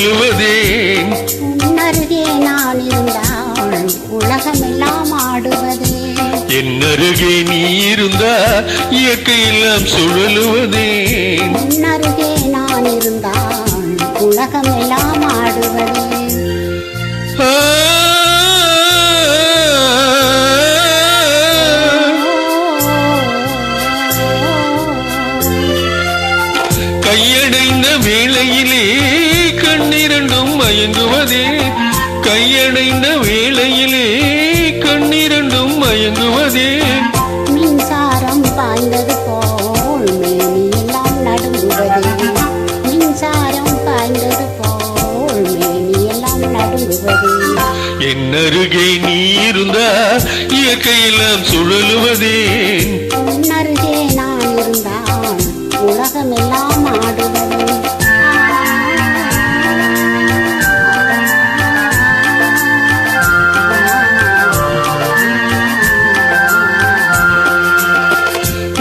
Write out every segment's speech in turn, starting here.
சுழலுவதேன் உன்னருகே நான் இருந்தால் உலகமெல்லாம் ஆடுவதே என்னருகே நீ இருந்தா இயற்கையெல்லாம் சுழலுவதேன் உன்னருகே நான் இருந்தால் உலகமெல்லாம் ஆடுவதே கையடைந்த வேளையிலே கண்ணிரண்டும் மயங்குவதே கையடைந்த வேளையிலே கண்ணிரண்டும் மயங்குவதே மின்சாரம் பாய்ந்தது போல் மேனியெல்லாம் நடுங்குவதே மின்சாரம் பாய்ந்தது போல் மேனியெல்லாம் நடுங்குவதே என்னருகே நீ இருந்தா இயற்கையெல்லாம் சுழலுவதேன் உன்னருகே நான் இருந்தால் உலகமெல்லாம் ஆடுவதே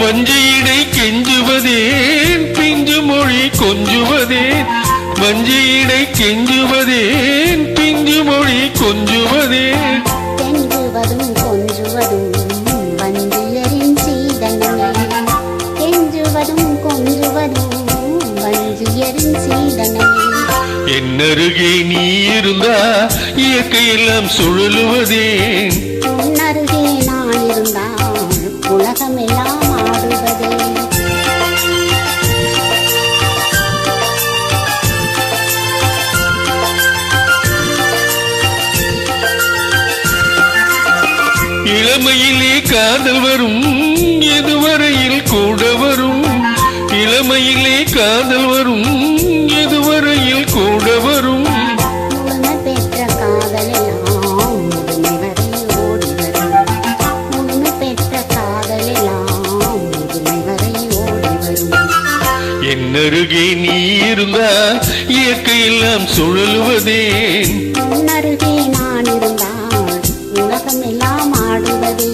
வஞ்சியிடை கெஞ்சுவதேன் பிஞ்சு மொழி கொஞ்சுவதேன் வஞ்சியிடை கெஞ்சுவதேன் பிஞ்சு மொழி கொஞ்சுவதேன் கெஞ்சுவதும் கொஞ்சுவதும் வஞ்சியரின் சீதனமே கெஞ்சுவதும் கொஞ்சுவதும் வஞ்சியரின் சீதனமே என்னருகே நீ இருந்தா இயற்கையெல்லாம் சுழலுவதேன் உன்னருகே நான் இருந்தால் உலகமெல்லாம் ஆடுவதே இளமையிலே காதல் வரும் எதுவரையில் கூட வரும் இளமையிலே காதல் வரும் எதுவரையில் கூட வரும் முழுமை பெற்ற காதலெல்லாம் முழுமை வரை ஓடி வரும் முழுமை பெற்ற காதலெல்லாம் முழுமை வரை ஓடி வரும் என்னருகே நீ இருந்தா இயற்கையெல்லாம் சுழலுவதேன் உன்னருகே நான் இருந்தால் உலகமெல்லாம் ஆடுவதே